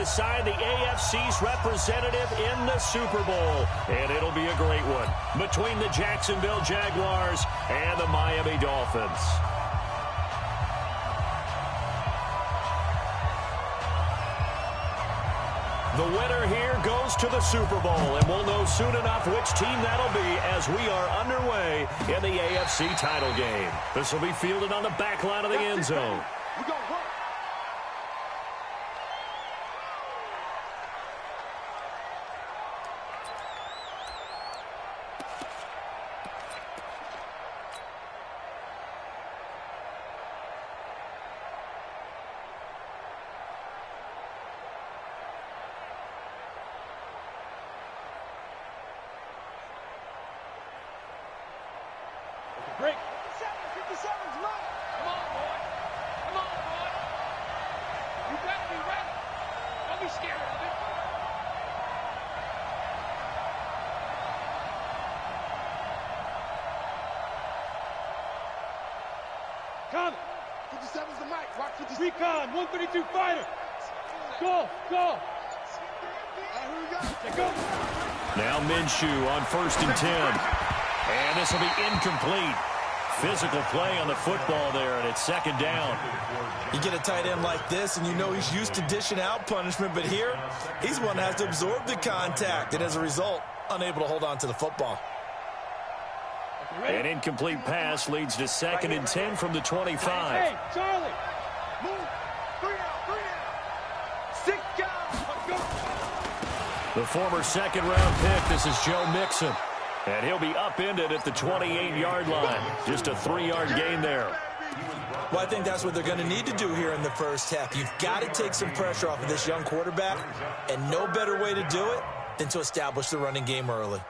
decide the AFC's representative in the Super Bowl. And it'll be a great one between the Jacksonville Jaguars and the Miami Dolphins. The winner here goes to the Super Bowl, and we'll know soon enough which team that'll be as we are underway in the AFC title game. This will be fielded on the back line of the end zone. Break. 57's mine. Come on, boy. Come on, boy. You better be ready. Don't be scared of it. Come. 57's the mic. Rock 57. Recon, 132 fighter. Go, go. Here we go. Let's go. Now Minshew on 1st and 10. And this will be incomplete. Physical play on the football there, and it's 2nd down. You get a tight end like this, and you know he's used to dishing out punishment, but here, he's one that has to absorb the contact, and as a result, unable to hold on to the football. An incomplete pass leads to 2nd and 10 from the 25. Hey, Charlie. Move. 3 out. 6 down. Let's go. The former 2nd-round pick, this is Joe Mixon. And he'll be upended at the 28-yard line. Just a 3-yard gain there. Well, I think that's what they're going to need to do here in the first half. You've got to take some pressure off of this young quarterback, and no better way to do it than to establish the running game early.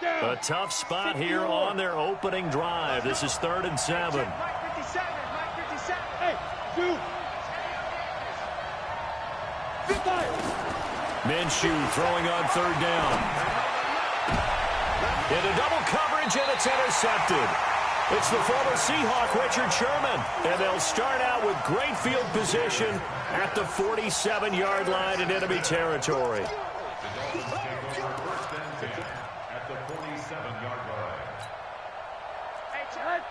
A tough spot here on their opening drive. This is 3rd and 7. Mike 57. Mike 57. Hey, dude. Minshew throwing on 3rd down. Into double coverage, and it's intercepted. It's the former Seahawk, Richard Sherman. And they'll start out with great field position at the 47-yard line in enemy territory. At the 47-yard line. Hey, Chad.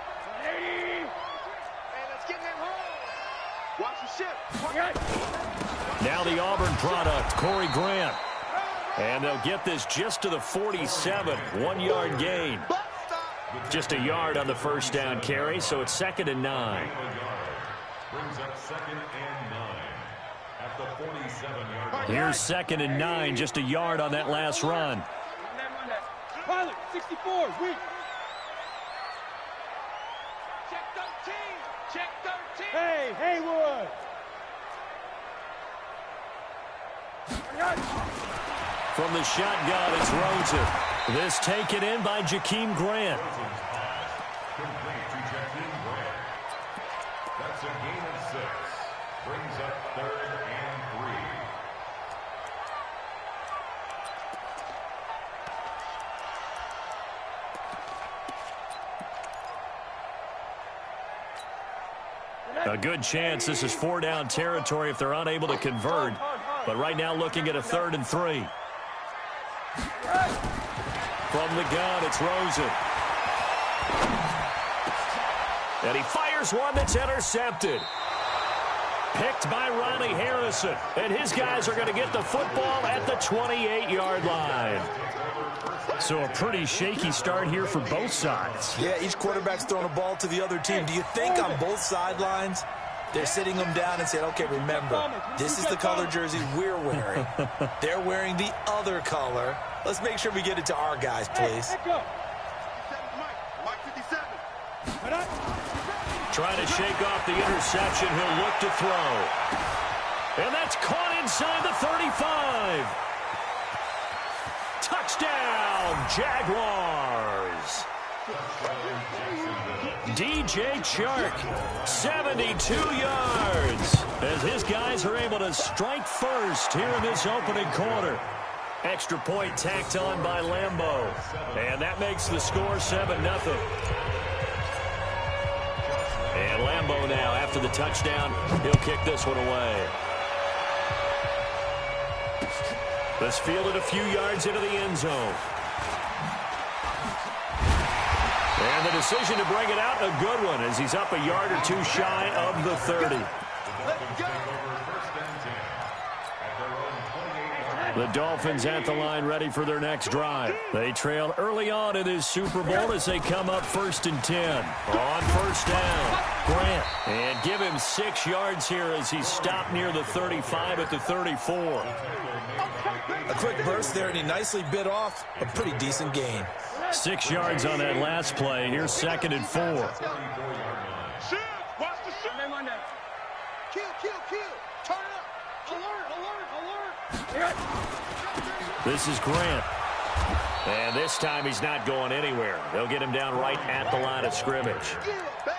80. Hey, let's get him home. Watch the ship. Now the Auburn product, Corey Grant. And they'll get this just to the 47, 1-yard gain. Just a yard on the 1st down carry, so it's 2nd and 9. Brings up 2nd and 9 at the 47-yard line. Here's 2nd and 9, just a yard on that last run. Pilot, 64, weak. Check 13. Check 13. Hey, Haywood. From the shotgun, it's Rosen. This taken in by Jakeem Grant. Complete to Jakeem Grant. That's a gain of 6. Brings up 3rd and 3. A good chance this is 4-down territory if they're unable to convert. But right now looking at a 3rd and 3. From the gun, it's Rosen. And he fires one that's intercepted. Picked by Ronnie Harrison. And his guys are going to get the football at the 28-yard line. So a pretty shaky start here for both sides. Yeah, each quarterback's throwing a ball to the other team. Do you think on both sidelines they're sitting them down and saying, okay, remember, this is the color jersey we're wearing. They're wearing the other color. Let's make sure we get it to our guys, please. Mike 57. Trying to shake off the interception. He'll look to throw. And that's caught inside the 35. Touchdown, Jaguars. DJ Chark, 72 yards, as his guys are able to strike first here in this opening quarter. Extra point tacked on by Lambeau, and that makes the score 7-0. And Lambeau now, after the touchdown, he'll kick this one away. This fielded a few yards into the end zone. And the decision to bring it out, a good one, as he's up a yard or two shy of the 30. The Dolphins at the line ready for their next drive. They trail early on in this Super Bowl as they come up 1st and 10. On first down, Grant. And give him 6 yards here as he's stopped near the 35 at the 34. A quick burst there, and he nicely bit off a pretty decent gain. 6 yards on that last play. Here's 2nd and 4. Shoot! Watch the shoot! Kill! Turn it up! Alert! This is Grant. And this time he's not going anywhere. They'll get him down right at the line of scrimmage.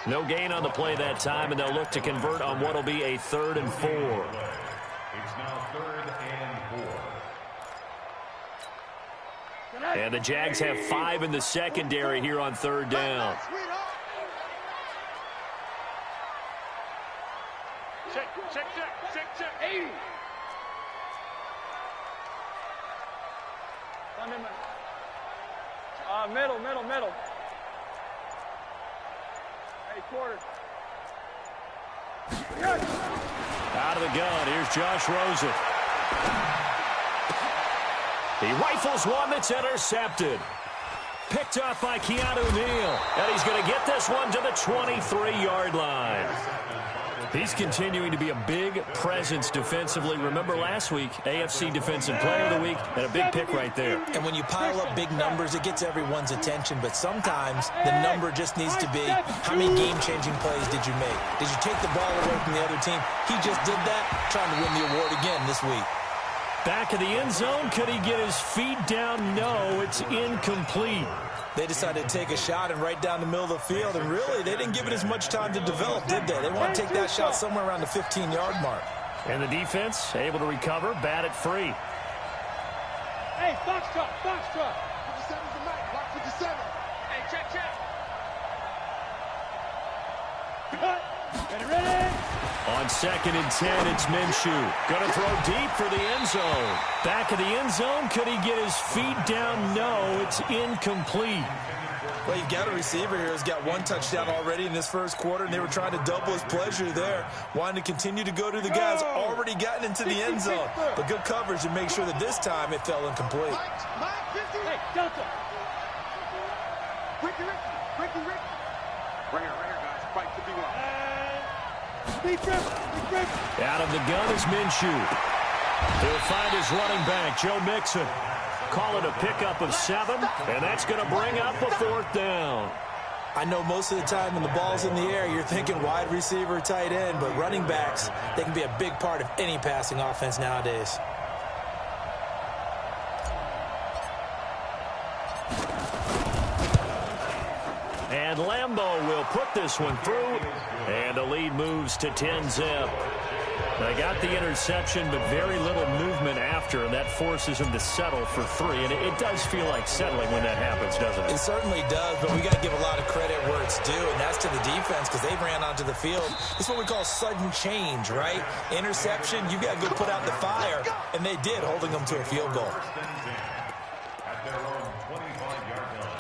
No gain on the play that time, and they'll look to convert on what will be a 3rd and 4. It's now 3rd and 4. And the Jags have 5 in the secondary here on 3rd down. Check. 80. Middle. Hey, quarter. Out of the gun, here's Josh Rosen. He rifles one that's intercepted. Picked up by Keanu Neal. And he's going to get this one to the 23-yard line. He's continuing to be a big presence defensively. Remember last week, AFC Defensive Player of the Week, and a big pick right there. And when you pile up big numbers, it gets everyone's attention. But sometimes the number just needs to be, how many game-changing plays did you make? Did you take the ball away from the other team? He just did that, trying to win the award again this week. Back of the end zone. Could he get his feet down? No, it's incomplete. They decided to take a shot and right down the middle of the field, and really, they didn't give it as much time to develop, did they? They want to take that shot somewhere around the 15-yard mark. And the defense able to recover, bat it free. Hey, Foxtrot. 57's the mic. Block 57. Hey, check. Cut. Ready. On 2nd and 10, it's Minshew. Going to throw deep for the end zone. Back of the end zone. Could he get his feet down? No, it's incomplete. Well, you've got a receiver here who's got 1 touchdown already in this first quarter, and they were trying to double his pleasure there, wanting to continue to go to the guys already gotten into the end zone. But good coverage to make sure that this time it fell incomplete. Hey, Delta. Ricky. Right here, guys. Fight to be one. Big grip. Out of the gun is Minshew. He'll find his running back, Joe Mixon. Call it a pickup of 7, and that's going to bring up a 4th down. I know most of the time when the ball's in the air, you're thinking wide receiver, tight end, but running backs, they can be a big part of any passing offense nowadays. And Lambeau will put this one through, and the lead moves to 10-zip. They got the interception, but very little movement after, and that forces him to settle for 3. And it does feel like settling when that happens, doesn't it? It certainly does, but we got to give a lot of credit where it's due, and that's to the defense because they ran onto the field. It's what we call sudden change, right? Interception, you got to go put out the fire, and they did, holding them to a field goal. At their own 25-yard line.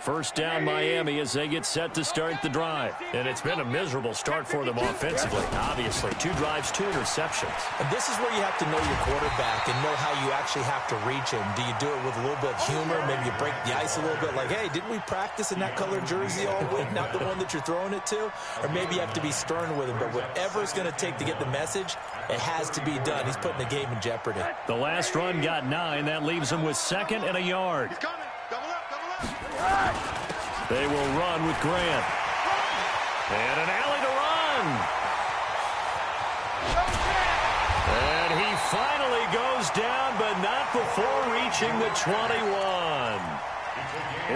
First down Miami as they get set to start the drive. And it's been a miserable start for them offensively. Obviously, 2 drives, 2 interceptions. And this is where you have to know your quarterback and know how you actually have to reach him. Do you do it with a little bit of humor? Maybe you break the ice a little bit like, hey, didn't we practice in that colored jersey all week, not the one that you're throwing it to? Or maybe you have to be stern with him. But whatever it's going to take to get the message, it has to be done. He's putting the game in jeopardy. The last run got 9. That leaves him with 2nd and a yard. He's coming. Double up. They will run with Grant. And an alley to run. And he finally goes down, but not before reaching the 21.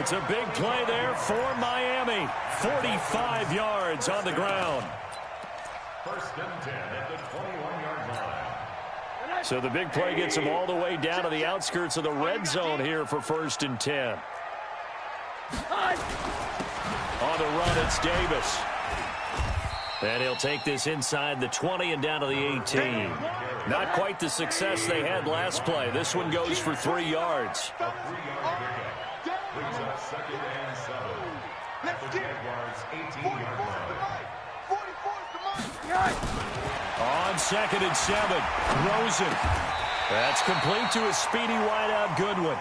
It's a big play there for Miami. 45 yards on the ground. First and 10 at the 21-yard line. So the big play gets him all the way down to the outskirts of the red zone here for 1st and 10. On the run, it's Davis. And he'll take this inside the 20 and down to the 18. Not quite the success they had last play. This one goes for 3 yards. A 3-yard pickup. Brings up 2nd and 7. At the Jaguars' 18-yard line. On 2nd and 7, Rosen. That's complete to a speedy wideout Goodwin.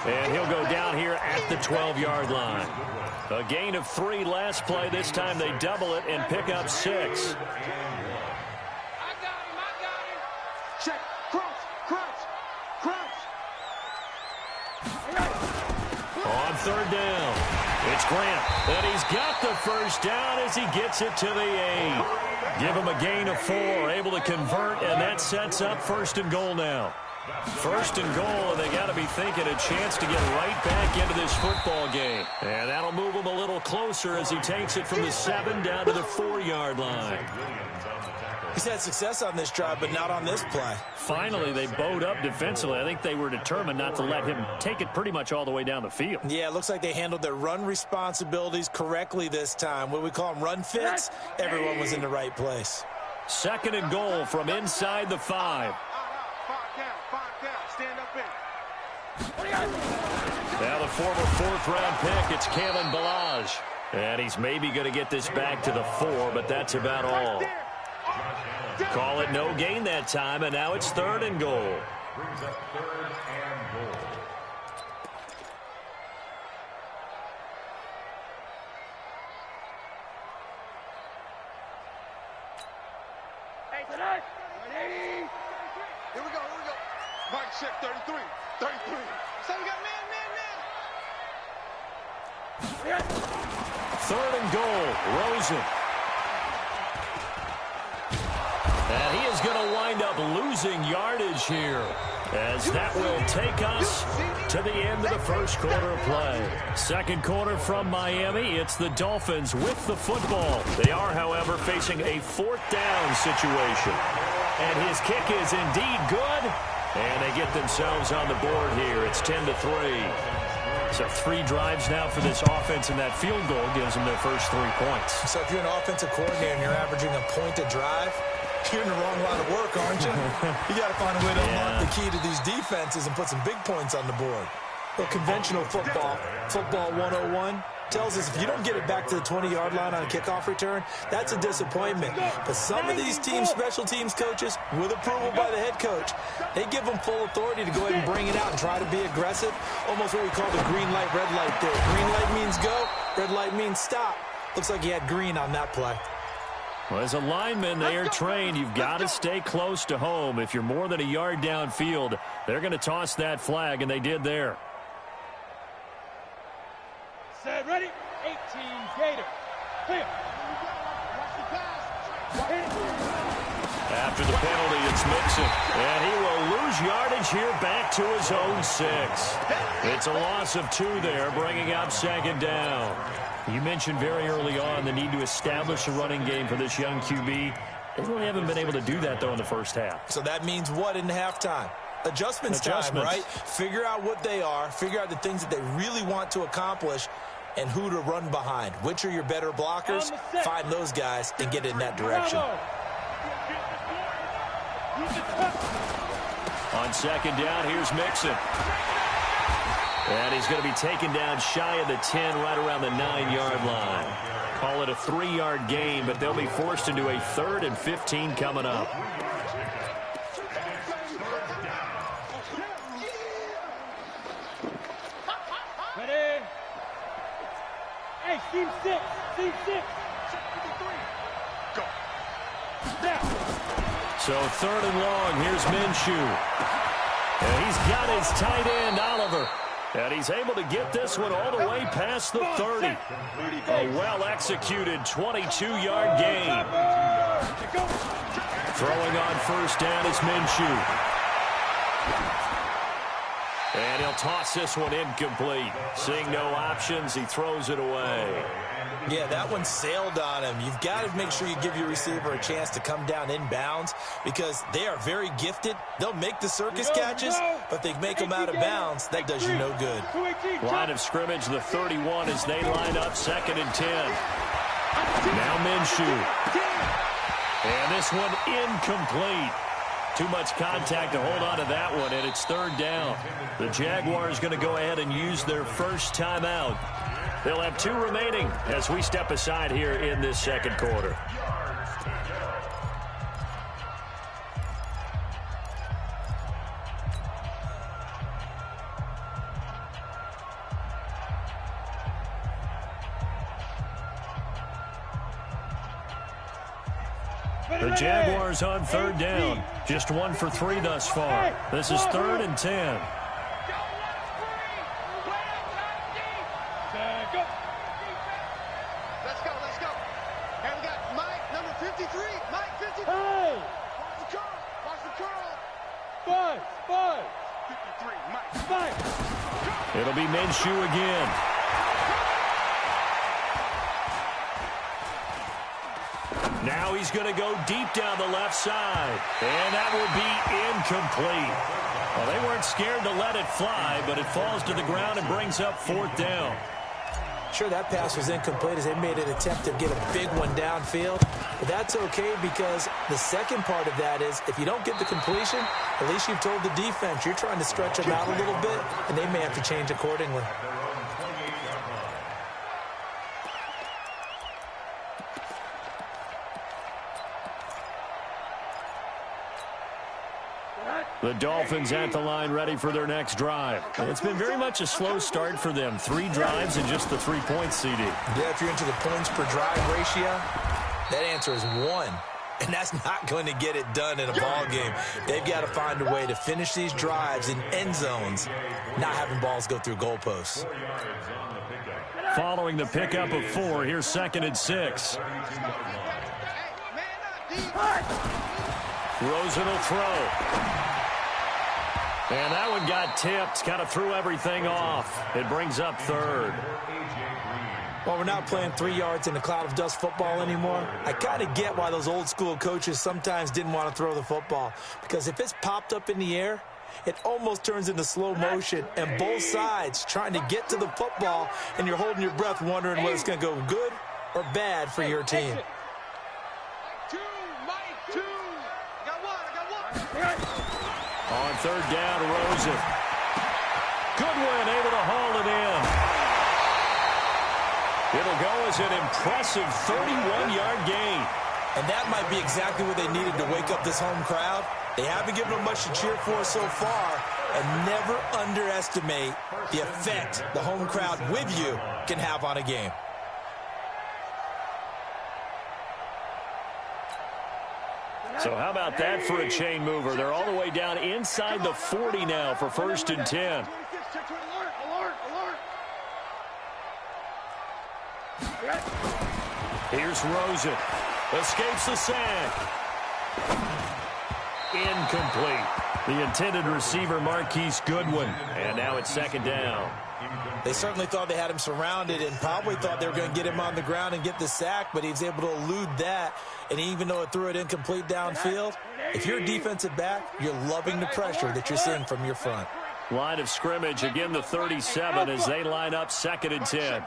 And he'll go down here at the 12-yard line. A gain of 3 last play. This time they double it and pick up 6. I got him. Check. Crouch. On 3rd down, it's Grant. And he's got the first down as he gets it to the 8. Give him a gain of 4, able to convert, and that sets up 1st and goal now. 1st and goal, and they got to be thinking a chance to get right back into this football game. And that'll move him a little closer as he takes it from the 7 down to the 4-yard line. He's had success on this drive, but not on this play. Finally, they bowed up defensively. I think they were determined not to let him take it pretty much all the way down the field. Yeah, it looks like they handled their run responsibilities correctly this time. What we call them run fits, everyone was in the right place. 2nd and goal from inside the 5. 5 down. Stand up in. Now the former 4th-round pick, it's Kalen Ballage. And he's maybe going to get this back to the 4, but that's about all. Call it no gain that time, and now it's 3rd and goal. Brings up 3rd and goal. Hey, tonight. 180. Here we go. Mike, check 33. So we got man. 3rd and goal, Rosen. And he is going to wind up losing yardage here, as that will take us to the end of the 1st quarter of play. 2nd quarter from Miami. It's the Dolphins with the football. They are, however, facing a 4th down situation. And his kick is indeed good. And they get themselves on the board here. It's 10-3. So 3 drives now for this offense, and that field goal gives them their first 3 points. So if you're an offensive coordinator and you're averaging a point a drive, you're in the wrong line of work, aren't you? You got to find a way to unlock the key to these defenses and put some big points on the board. Well, conventional football 101, tells us if you don't get it back to the 20-yard line on a kickoff return, that's a disappointment. But some of these team special teams coaches, with approval by the head coach, they give them full authority to go ahead and bring it out and try to be aggressive, almost what we call the green light, red light theory. Green light means go, red light means stop. Looks like he had green on that play. Well, as a lineman, they are trained. You've got to stay close to home. If you're more than a yard downfield, they're going to toss that flag, and they did there. Set, ready? 18, Gator. Clear. After the penalty, it's Mixon. And he will lose yardage here back to his own 6. It's a loss of 2 there, bringing up 2nd down. You mentioned very early on the need to establish a running game for this young QB. They really haven't been able to do that, though, in the first half. So that means what in halftime? Adjustments time, right? Figure out what they are, figure out the things that they really want to accomplish, and who to run behind. Which are your better blockers? Find those guys and get in that direction. On 2nd down, here's Mixon. And he's going to be taken down shy of the 10, right around the 9-yard line. Call it a 3-yard gain, but they'll be forced into a 3rd and 15 coming up. Ready? Hey, team 6. Go. Now. So 3rd and long, here's Minshew. And he's got his tight end, Oliver. And he's able to get this one all the way past the 30. A well-executed 22-yard gain. Throwing on 1st down is Minshew. And he'll toss this one incomplete. Seeing no options, he throws it away. Yeah, that one sailed on him. You've got to make sure you give your receiver a chance to come down inbounds because they are very gifted. They'll make the circus catches, but they make them out of bounds. That does you no good. Line of scrimmage, the 31, as they line up 2nd and 10. Now Minshew. And this one incomplete. Too much contact to hold on to that one, and it's third down. The Jaguars going to go ahead and use their first timeout. They'll have 2 remaining as we step aside here in this second quarter. The Jaguars on third down. Just 1 for 3 thus far. This is 3rd and 10. Let's go, let's go. And we got Mike, number 53. Mike, 53. Hey! Watch the curl. Watch the curl. 5. 53. Mike. It'll be Minshew again. Now he's going to go deep down the left side. And that will be incomplete. Well, they weren't scared to let it fly, but it falls to the ground and brings up 4th down. Sure, that pass was incomplete as they made an attempt to get a big one downfield. But that's okay because the second part of that is if you don't get the completion, at least you've told the defense you're trying to stretch them out a little bit, and they may have to change accordingly. The Dolphins at the line ready for their next drive. And it's been very much a slow start for them. 3 drives and just the 3 points, CD. Yeah, if you're into the points per drive ratio, that answer is 1. And that's not going to get it done in a ball game. They've got to find a way to finish these drives in end zones, not having balls go through goalposts. Following the pickup of 4, here's 2nd and 6. Rosen will throw. And that one got tipped, kind of threw everything off. It brings up 3rd. Well, we're not playing 3 yards in a cloud of dust football anymore. I kind of get why those old school coaches sometimes didn't want to throw the football. Because if it's popped up in the air, it almost turns into slow motion. And both sides trying to get to the football, and you're holding your breath wondering whether it's going to go good or bad for your team. On 3rd down, Rosen. Goodwin able to haul it in. It'll go as an impressive 31-yard gain. And that might be exactly what they needed to wake up this home crowd. They haven't given them much to cheer for so far. And never underestimate the effect the home crowd with you can have on a game. So how about that for a chain mover? They're all the way down inside the 40 now for 1st and 10. Here's Rosen. Escapes the sack. Incomplete. The intended receiver, Marquise Goodwin. And now it's 2nd down. They certainly thought they had him surrounded and probably thought they were going to get him on the ground and get the sack, but he was able to elude that. And even though it threw it incomplete downfield, if you're a defensive back, you're loving the pressure that you're seeing from your front. Line of scrimmage, again the 37 as they line up 2nd and 10. 33.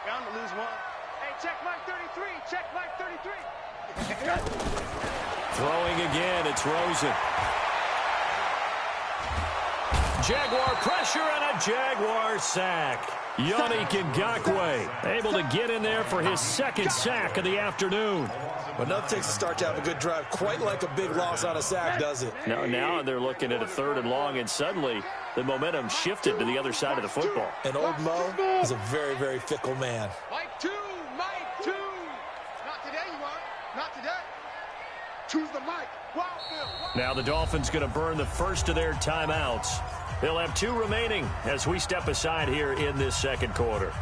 Bound to lose 1. Hey, check Mike 33. Check Mike 33. Throwing again, it's Rosen. Jaguar pressure and a Jaguar sack. Yannick Ngakoue able to get in there for his 2nd sack of the afternoon. Well, enough takes to start to have a good drive. Quite like a big loss on a sack, does it? Now they're looking at a 3rd and long, and suddenly the momentum shifted to the other side of the football. And old Mo is a very, very fickle man. Mike 2. Not today, you are. Not today. Choose the mic. Now the Dolphins going to burn the first of their timeouts. They'll have 2 remaining as we step aside here in this second quarter.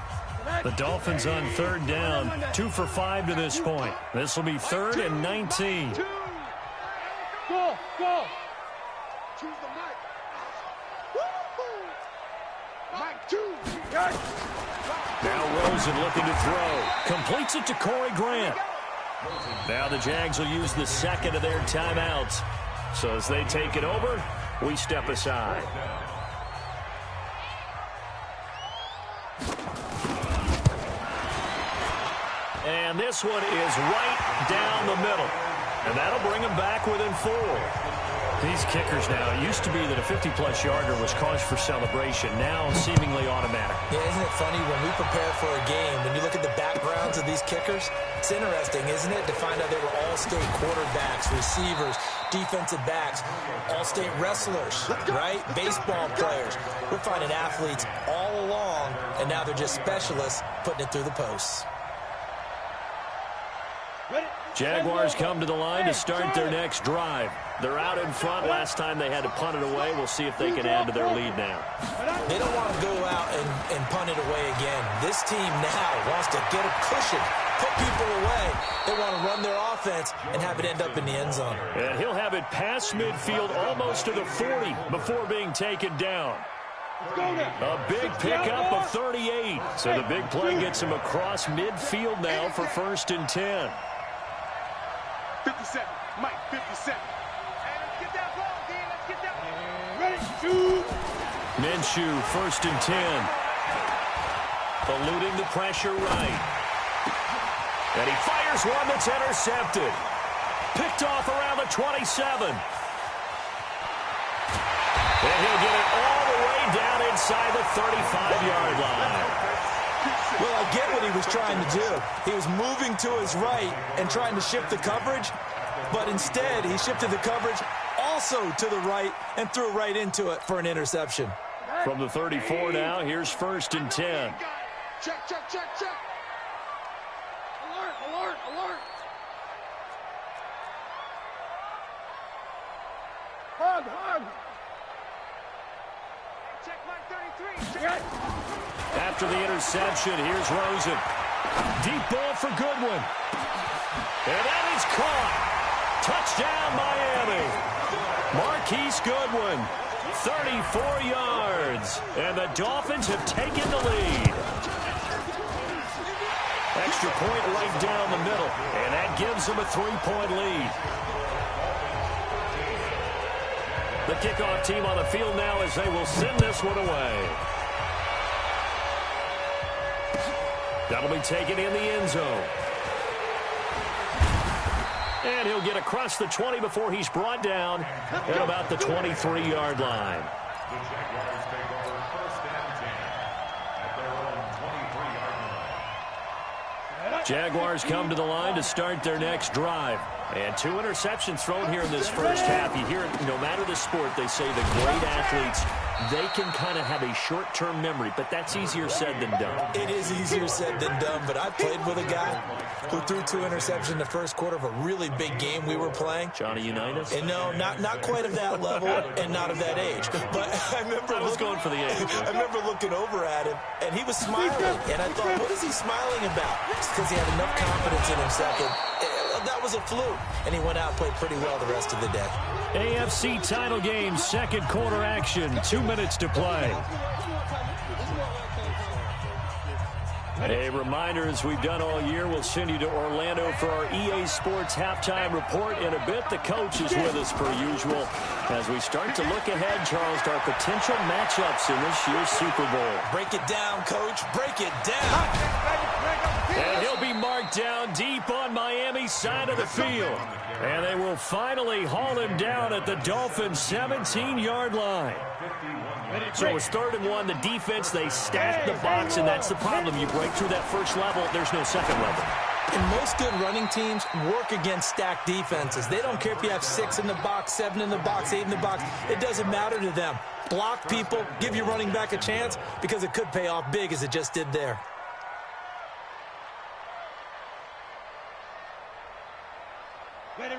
The Dolphins on 3rd down, 2 for 5 to this point. This will be 3rd and 19. Go. Choose the mic. Mike 2. Now Rosen looking to throw. Completes it to Corey Grant. Now the Jags will use the 2nd of their timeouts. So as they take it over, we step aside. And this one is right down the And that'll bring them back within 4. These kickers now, it used to be that a 50-plus yarder was cause for celebration. Now seemingly automatic. Yeah, isn't it funny when we prepare for a game, when you look at the backgrounds of these kickers, it's interesting, isn't it, to find out they were all-state quarterbacks, receivers, defensive backs, all-state wrestlers, right? Baseball players. We're finding athletes all along, and now they're just specialists putting it through the posts. Jaguars come to the line to start their next drive. They're out in front. Last time they had to punt it away. We'll see if they can add to their lead now. They don't want to go out and punt it away again. This team now wants to get a cushion, put people away. They want to run their offense and have it end up in the end zone. And he'll have it past midfield almost to the 40 before being taken down. A big pickup of 38. So the big play gets him across midfield now for 1st and 10. 57, Mike, 57. Hey, let's get that ball, D. Let's get that. Ready, shoot. Minshew, 1st and 10. Eluding the pressure right. And he fires one that's intercepted. Picked off around the 27. And he'll get it all the way down inside the 35-yard line. Well, I get what he was trying to do. He was moving to his right and trying to shift the coverage, but instead he shifted the coverage also to the right and threw right into it for an interception. From the 34 now, here's 1st and 10. Check, check, check, check. Alert, alert, alert. Hug, hug. Check Mike 33. Check. After the interception, here's Rosen. Deep ball for Goodwin. And that is caught. Touchdown, Miami. Marquise Goodwin, 34 yards. And the Dolphins have taken the lead. Extra point right down the middle. And that gives them a 3-point lead. The kickoff team on the field now as they will send this one away. That'll be taken in the end zone. And he'll get across the 20 before he's brought down at about the 23-yard line. The Jaguars take over 1st and 10 at their own 23-yard line. Jaguars come to the line to start their next drive. And 2 interceptions thrown here in this first half. You hear it, no matter the sport, they say the great athletes, they can kind of have a short-term memory, but that's easier said than done. It is easier said than done, but I played with a guy who threw 2 interceptions in the first quarter of a really big game we were playing. Johnny Unitas? And no, not quite of that level and not of that age. But I remember I was going for the age. I remember looking over at him, and he was smiling. And I thought, what is he smiling about? It's because he had enough confidence in himself. That was a fluke. And he went out and played pretty well the rest of the day. AFC title game, 2nd quarter action, 2 minutes to play. A reminder, as we've done all year, we'll send you to Orlando for our EA Sports halftime report. In a bit, the coach is with us per usual as we start to look ahead, Charles, to our potential matchups in this year's Super Bowl. Break it down, Coach. Break it down. And he'll be marked down deep on Miami's side of the field. And they will finally haul him down at the Dolphins' 17-yard line. So it's 3rd and 1. The defense, they stack the box, and that's the problem. You break through that first level, there's no second level. And most good running teams work against stacked defenses. They don't care if you have 6 in the box, 7 in the box, 8 in the box. It doesn't matter to them. Block people, give your running back a chance, because it could pay off big as it just did there.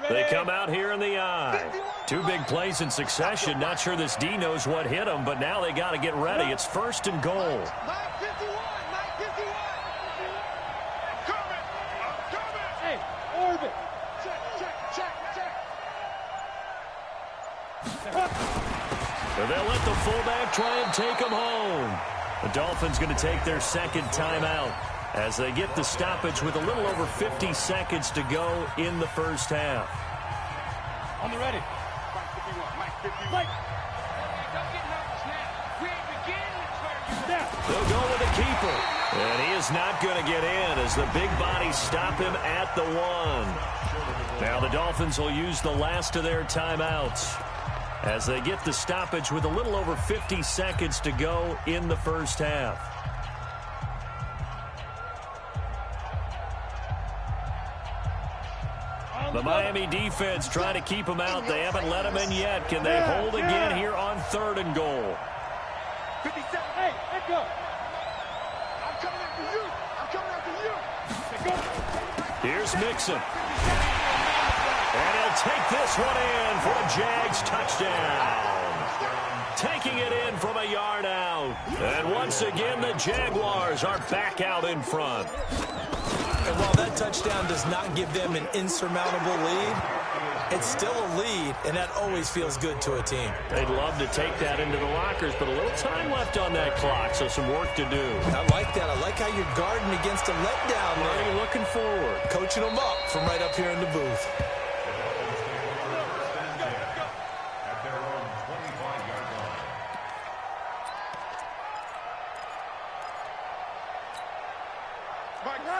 They come out here in the eye. 2 big plays in succession. Not sure this D knows what hit them, but now they got to get ready. It's 1st and goal. Mike 51, Mike 51. Coming, I'm coming. Hey, orbit. Check. And they'll let the fullback try and take him home. The Dolphins going to take their 2nd timeout as they get the stoppage with a little over 50 seconds to go in the first half. On the ready. Mike 51, Mike 51. Mike. Don't get nervous now. We ain't beginning to They'll go with the keeper. And he is not going to get in as the big bodies stop him at the 1. Now the Dolphins will use the last of their timeouts as they get the stoppage with a little over 50 seconds to go in the first half. The Miami defense trying to keep them out. They haven't let them in yet. Can they hold again here on 3rd and goal? 57. Hey, let's go. I'm coming after you. I'm coming after you. Here's Mixon. And he'll take this one in for a Jags touchdown. Taking it in from a yard out. And once again, the Jaguars are back out in front. And while that touchdown does not give them an insurmountable lead, it's still a lead, and that always feels good to a team. They'd love to take that into the lockers, but a little time left on that clock, so some work to do. I like that. I like how you're guarding against a letdown there. Already looking forward. Coaching them up from right up here in the booth.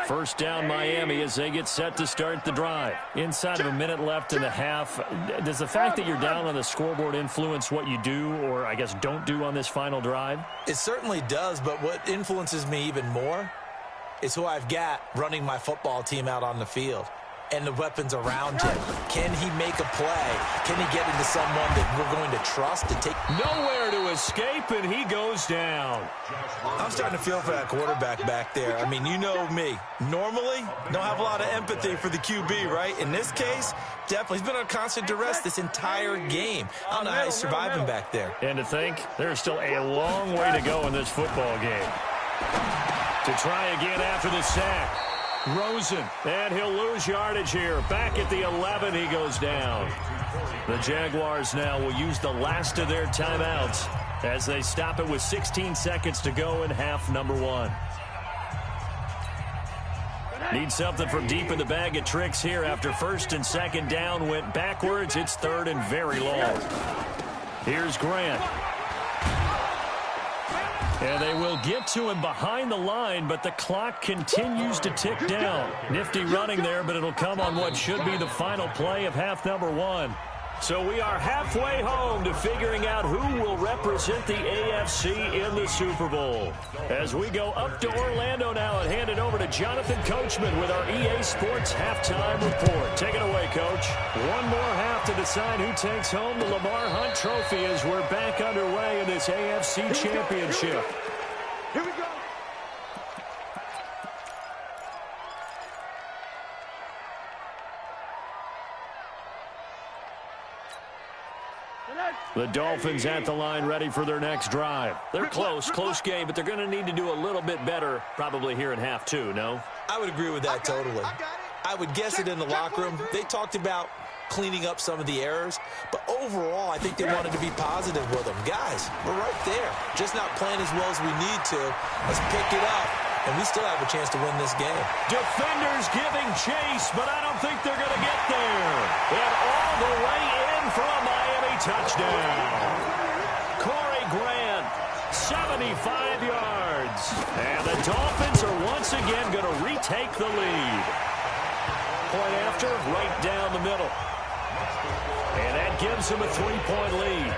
First down Miami as they get set to start the drive. Inside of a minute left in the half. Does the fact that you're down on the scoreboard influence what you do or, I guess, don't do on this final drive? It certainly does, but what influences me even more is who I've got running my football team out on the field and the weapons around him. Can he make a play? Can he get into someone that we're going to trust to take? Nowhere to escape, and he goes down. I'm starting to feel for that quarterback back there. I mean, you know me. Normally, don't have a lot of empathy for the QB, right? In this case, definitely. He's been on constant duress this entire game. I don't know how he's surviving back there. And to think, there's still a long way to go in this football game. To try again after the sack. Rosen, and he'll lose yardage here. Back at the 11, he goes down. The Jaguars now will use the last of their timeouts as they stop it with 16 seconds to go in half number 1. Need something from deep in the bag of tricks here after 1st and 2nd down went backwards. It's 3rd and very long. Here's Grant. And they will get to him behind the line, but the clock continues to tick down. Nifty running there, but it'll come on what should be the final play of half number 1. So we are halfway home to figuring out who will represent the AFC in the Super Bowl. As we go up to Orlando now and hand it over to Jonathan Coachman with our EA Sports Halftime Report. Take it away, Coach. One more half to decide who takes home the Lamar Hunt Trophy as we're back underway in this AFC Championship. Here we go. The Dolphins at the line ready for their next drive. They're close game, but they're going to need to do a little bit better probably here in half 2, no? I would agree with that totally. I would guess it in the locker room. They talked about cleaning up some of the errors, but overall, I think they wanted to be positive with them. Guys, we're right there. Just not playing as well as we need to. Let's pick it up, and we still have a chance to win this game. Defenders giving chase, but I don't think they're going to get there. And all the way in for a Miami touchdown. Corey Grant, 75 yards. And the Dolphins are once again going to retake the lead. Point after, right down the middle. And that gives them a 3-point lead.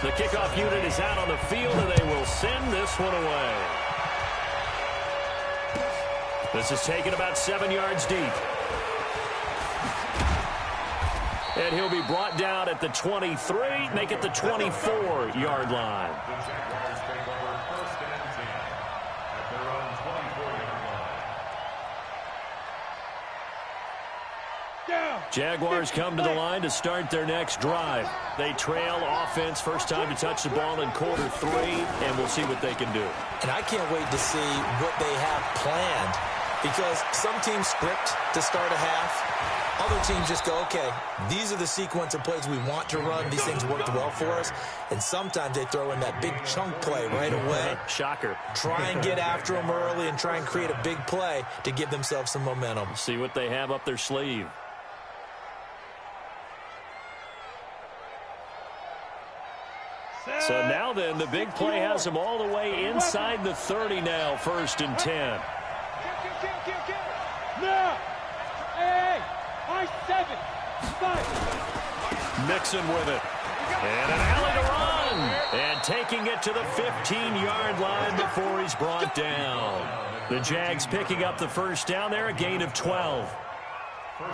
The kickoff unit is out on the field, and they will send this one away. This is taken about 7 yards deep. And he'll be brought down at the 23, make it the 24-yard line. The Jaguars take over 1st and 10 at their own 24-yard line. Jaguars come to the line to start their next drive. They trail offense, first time to touch the ball in quarter 3, and we'll see what they can do. And I can't wait to see what they have planned, because some teams script to start a half. Other teams just go, okay, these are the sequence of plays we want to run. These things worked well for us. And sometimes they throw in that big chunk play right away. Shocker. Try and get after them early and try and create a big play to give themselves some momentum. See what they have up their sleeve. So now then, the big play has them all the way inside the 30 now, 1st and 10. No! Hey! I 7! Mixon with it. And an alley to run. And taking it to the 15-yard line before he's brought down. The Jags picking up the first down there, a gain of 12.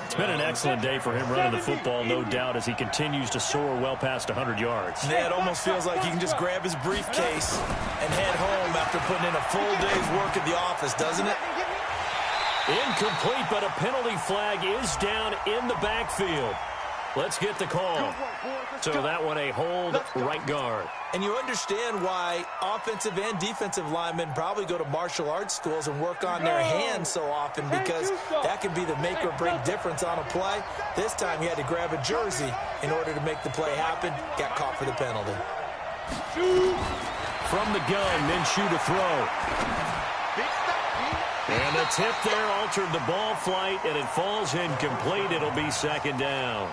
It's been an excellent day for him running the football, no doubt, as he continues to soar well past 100 yards. Yeah, it almost feels like he can just grab his briefcase and head home after putting in a full day's work at the office, doesn't it? Incomplete, but a penalty flag is down in the backfield. Let's get the call. So that one a hold right guard. And you understand why offensive and defensive linemen probably go to martial arts schools and work on their hands so often, because that can be the make or break difference on a play. This time he had to grab a jersey in order to make the play happen. Got caught for the penalty. From the gun, Minshew to throw. And the tip there altered the ball flight, and it falls incomplete. It'll be second down.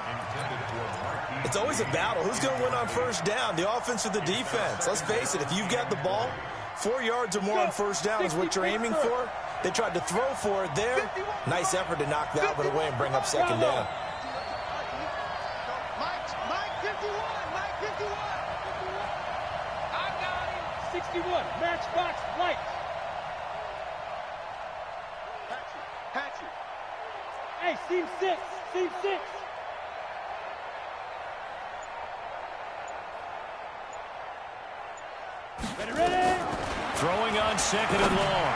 It's always a battle. Who's going to win on first down, the offense or the defense? Let's face it, if you've got the ball, 4 yards or more on first down is what you're aiming for. They tried to throw for it there. Nice effort to knock that one away and bring up second down. Mike 51. Mike 51. I got him. 61. Matchbox White. Patchy. Hey, seam 6. Seam 6. Ready? Throwing on second and long.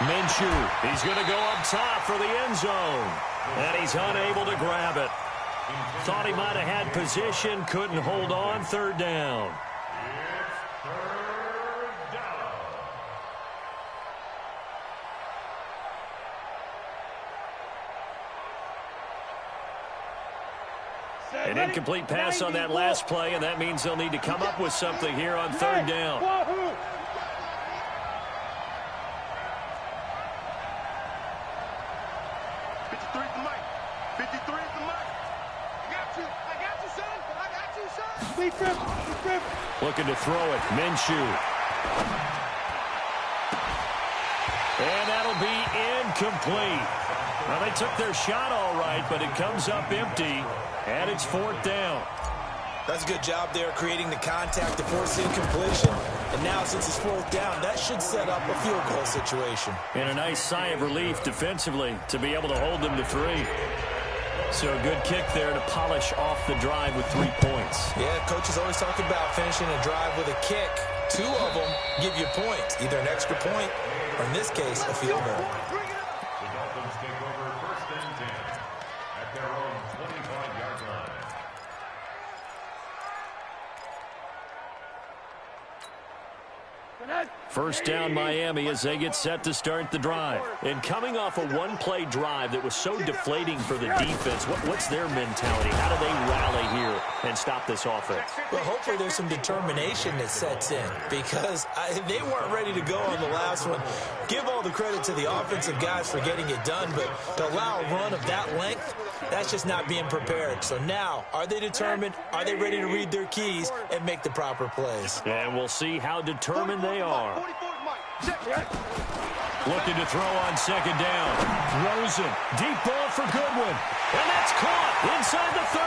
Minshew, he's going to go up top for the end zone. And he's unable to grab it. Thought he might have had position, couldn't hold on, third down. An incomplete pass on that last play, and that means they'll need to come up with something here on third down. 53 is the mic. 53 is the mic. I got you, son. I got you, son. Sleep grip. Looking to throw it. Minshew. And that'll be incomplete. Well, they took their shot all right, but it comes up empty, and it's fourth down. That's a good job there, creating the contact to force incompletion. And now, since it's fourth down, that should set up a field goal situation. And a nice sigh of relief defensively to be able to hold them to 3. So a good kick there to polish off the drive with 3 points. Yeah, coaches always talk about finishing a drive with a kick. 2 of them give you points, either an extra point or, in this case, a field goal. The Dolphins take over first and 10 at their own 25-yard line. First down Miami as they get set to start the drive. And coming off a one-play drive that was so deflating for the defense, what's their mentality? How do they rally here and stop this offense? Well, hopefully there's some determination that sets in, because they weren't ready to go on the last one. Give all the credit to the offensive guys for getting it done, but to allow a run of that length, that's just not being prepared. So now, are they determined? Are they ready to read their keys and make the proper plays? And we'll see how determined they are. Looking to throw on second down. Rosen, deep ball for Goodwin. And that's caught inside the 30.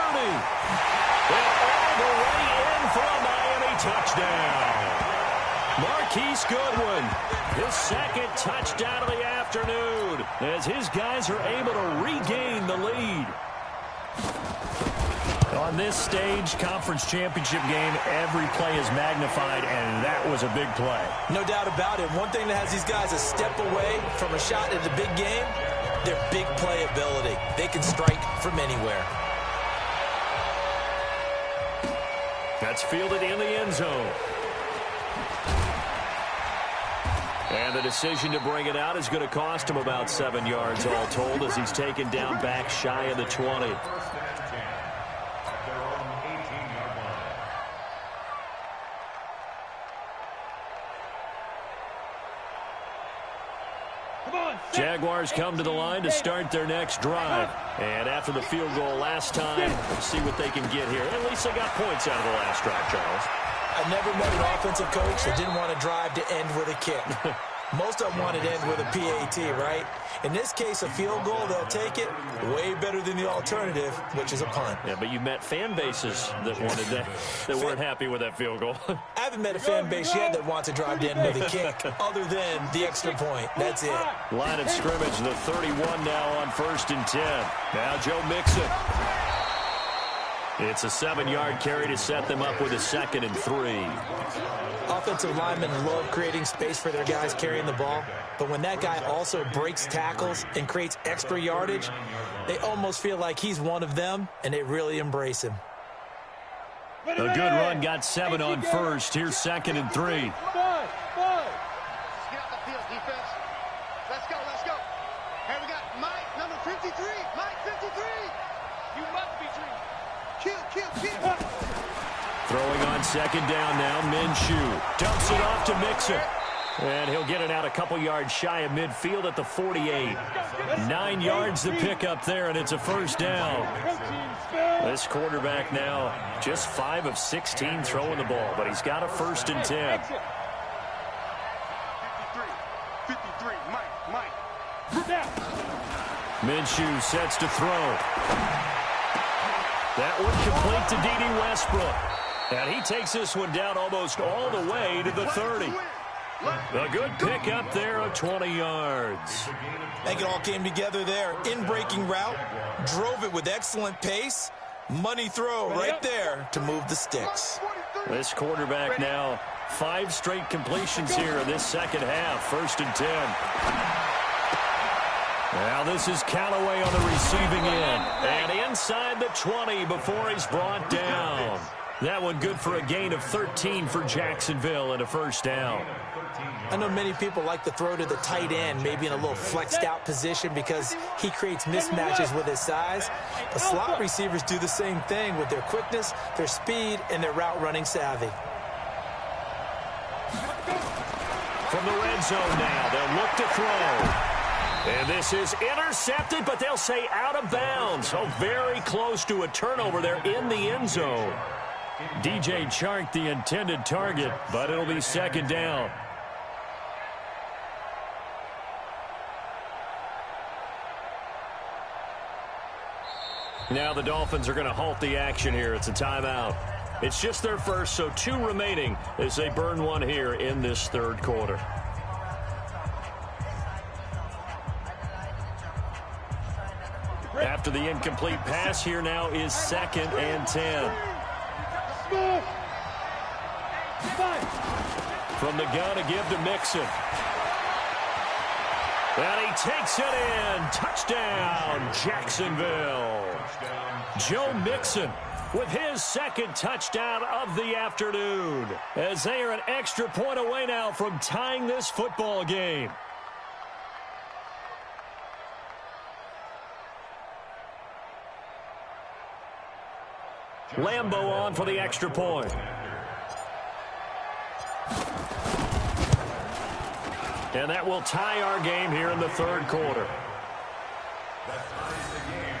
And all the way in for a Miami touchdown. Marquise Goodwin, his second touchdown of the afternoon, as his guys are able to regain the lead. On this stage, conference championship game, every play is magnified, and that was a big play. No doubt about it. One thing that has these guys a step away from a shot at the big game, their big play ability. They can strike from anywhere. That's fielded in the end zone. And the decision to bring it out is going to cost him about 7 yards all told, as he's taken down back shy of the 20. Jaguars come to the line to start their next drive. And after the field goal last time, we'll see what they can get here. At least they got points out of the last drive, Charles. I never met an offensive coach that didn't want to drive to end with a kick. Most of them want it end with a PAT, right? In this case, a field goal, they'll take it. Way better than the alternative, which is a punt. Yeah, but you met fan bases that wanted that, that weren't happy with that field goal. I haven't met a fan base yet that wants to drive to end with a kick other than the extra point. That's it. Line of scrimmage, the 31 now on 1st and 10. Now Joe Mixon. It's a 7-yard carry to set them up with a 2nd and 3. Offensive linemen love creating space for their guys carrying the ball, but when that guy also breaks tackles and creates extra yardage, they almost feel like he's one of them, and they really embrace him. A good run, got 7 on 1st. Here's 2nd and 3. Get out the field, defense. Let's go, let's go. Here we got Mike, number 53. Mike, 53. You must be dreaming. Kill. Throwing on 2nd down now, Minshew. Dumps it off to Mixon. And he'll get it out a couple yards shy of midfield at the 48. 9 yards to pick up there, and it's a 1st down. This quarterback now just 5 of 16 throwing the ball, but he's got a 1st and 10. 53, Mike. Minshew sets to throw. That one complete to D.D. Westbrook. And he takes this one down almost all the way to the 30. A good pick up there of 20 yards. I think it all came together there. In-breaking route, drove it with excellent pace. Money throw right there to move the sticks. This quarterback now 5 straight completions here in this second half. 1st and 10. Now this is Callaway on the receiving end. And inside the 20 before he's brought down. That one good for a gain of 13 for Jacksonville and a 1st down. I know many people like to throw to the tight end, maybe in a little flexed out position because he creates mismatches with his size. The slot receivers do the same thing with their quickness, their speed, and their route running savvy. From the red zone now, they'll look to throw. And this is intercepted, but they'll say out of bounds. So very close to a turnover there in the end zone. DJ Chark, the intended target, but it'll be 2nd down. Now the Dolphins are going to halt the action here. It's a timeout. It's just their first, so 2 remaining as they burn one here in this 3rd quarter. After the incomplete pass, here now is 2nd and 10. From the gun to give to Mixon. And he takes it in. Touchdown, Jacksonville. Joe Mixon with his 2nd touchdown of the afternoon, as they are an extra point away now from tying this football game. Lambeau on for the extra point. And that will tie our game here in the 3rd quarter. That ties the game